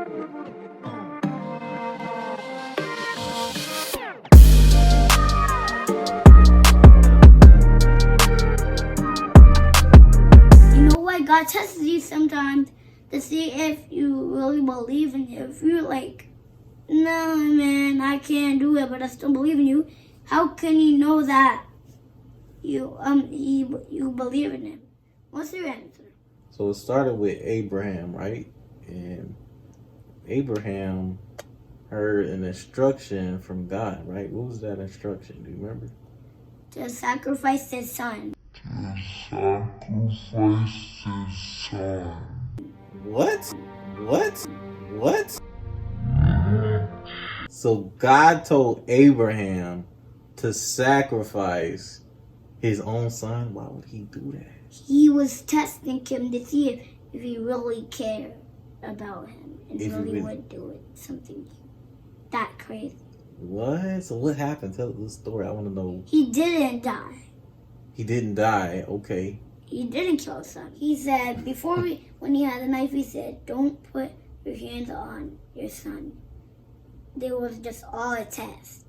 You know what? God tests you sometimes to see if you really believe in Him. If you're like, no, man, I can't do it, but I still believe in you. How can you know that you believe in Him? What's your answer? So it started with Abraham, right? And Abraham heard an instruction from God, right? What was that instruction? Do you remember? To sacrifice his son. What? What? So God told Abraham to sacrifice his own son? Why would he do that? He was testing him to see if he really cared about him and If he really really- would do it. Something that crazy. What? So what happened? Tell the story. I want to know. He didn't die. He didn't die. Okay. He didn't kill his son. He said, when he had the knife, he said, don't put your hands on your son. There was just all a test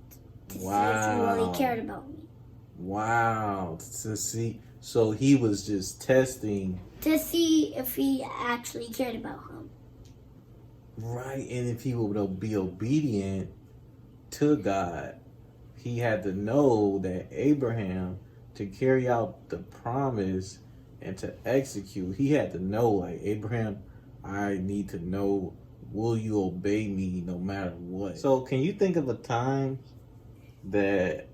to see if you really cared about me. Wow. To see. So he was just testing. To see if he actually cared about him. Right. And if he would be obedient to God, he had to know that Abraham, to carry out the promise and to execute, he had to know, like, Abraham, I need to know, will you obey me no matter what? So can you think of a time that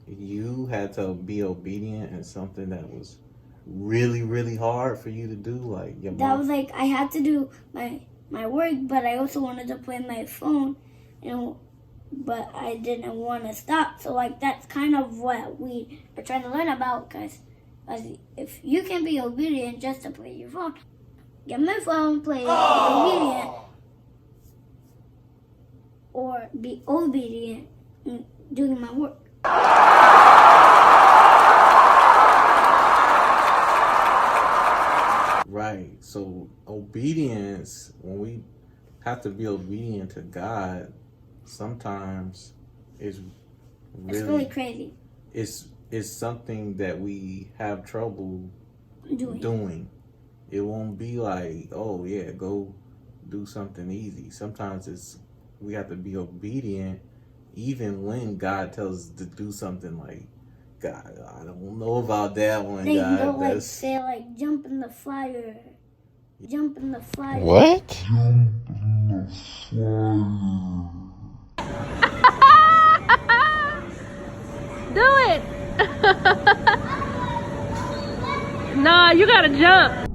you had to be obedient in something that was really, really hard for you to do? Like your That mom? was like, I had to do my work, but I also wanted to play my phone, but I didn't want to stop. So like, that's kind of what we are trying to learn about, guys. If you can be obedient just to play your phone, get my phone, play it, be obedient, or be obedient in doing my work. Right. So obedience, when we have to be obedient to God, sometimes is It's really crazy it's something that we have trouble doing. doing. It won't be like, oh yeah, go do something easy. Sometimes we have to be obedient even when God tells us to do something. Like, God, I don't know about that one, They God. don't like That's say like jump in the fire. Jump in the fire. What? Do it. Nah, you gotta jump.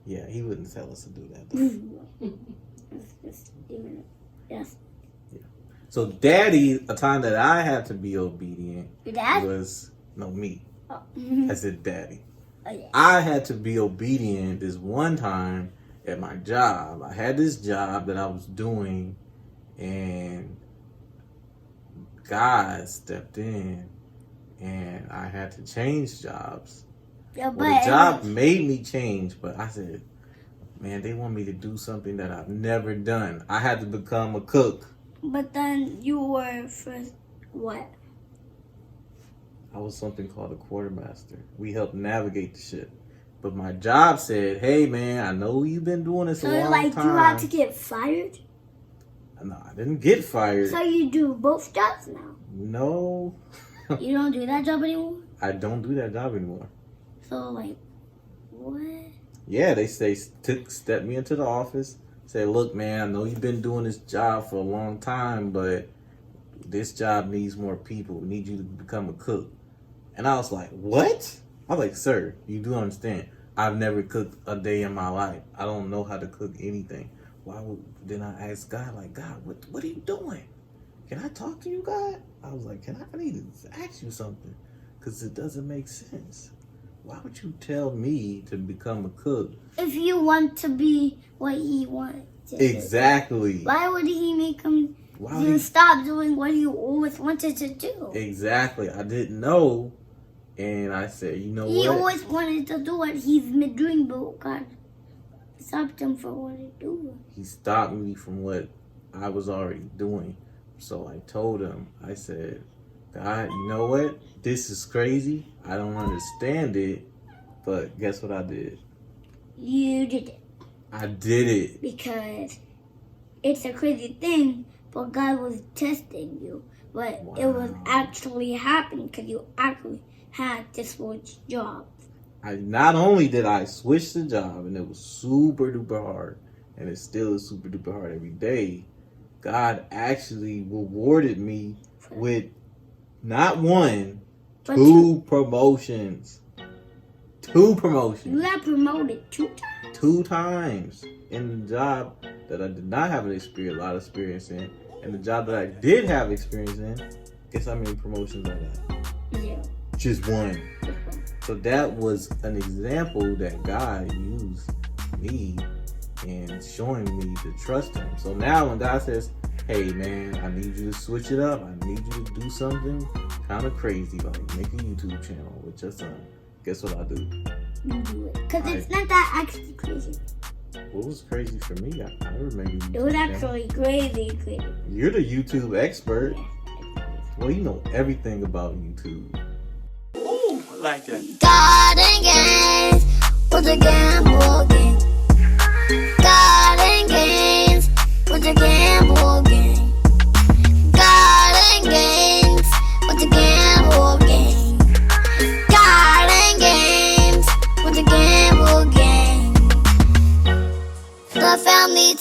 yeah, he wouldn't tell us to do that though. Yes. So daddy, a time that I had to be obedient Your dad? was, no, me. Oh. I said daddy. Oh, yeah. I had to be obedient this one time at my job. I had this job that I was doing, and God stepped in, and I had to change jobs. Yeah, Well, the job made me change, but I said, man, they want me to do something that I've never done. I had to become a cook. But then you were first what? I was something called a quartermaster. We helped navigate the ship. But my job said, hey, man, I know you've been doing this So a long like time. you had to get fired? No, I didn't get fired. So you do both jobs now? No, You don't do that job anymore? I don't do that job anymore. So like, what? Yeah, they stepped me into the office, said, look, man, I know you've been doing this job for a long time, but this job needs more people. We need you to become a cook. And I was like, what? I was like, sir, you do understand. I've never cooked a day in my life. I don't know how to cook anything. Then I asked God, like, God, what are you doing? Can I talk to you, God? I was like, I need to ask you something, because it doesn't make sense. Why would you tell me to become a cook? If you want to be what he wanted to do. Exactly. Why would he make him Why would he- stop doing what he always wanted to do? Exactly. I didn't know. And I said, you know He what? always wanted to do what he's been doing, but God stopped him from what he doing. He stopped me from what I was already doing. So I told him, I said, God, you know what? This is crazy. I don't understand it. But guess what I did? You did it. I did it. Because it's a crazy thing, but God was testing you. But it was actually happening because you actually had to switch jobs. Not only did I switch the job, and it was super duper hard, and it still is super duper hard every day, God actually rewarded me with not one, But two promotions. 2 promotions. You got promoted 2 times. 2 times in the job that I did not have a lot of experience in, and the job that I did have experience in. Guess how many promotions I got? 0. Just 1. So that was an example that God used me in showing me to trust Him. So now when God says, "Hey man, I need you to switch it up. I need you to do something kind of crazy, like make a YouTube channel with your son," guess what I do? You do it. Because it's not that actually crazy. What was crazy for me? I remember YouTube It was channel. actually crazy. You're the YouTube expert. Yes. Well, you know everything about YouTube. Ooh, I like that. Garden games was a gamble game. Garden games was a gamble game. Garden games was a gamble game. Garden games was a gamble game. The family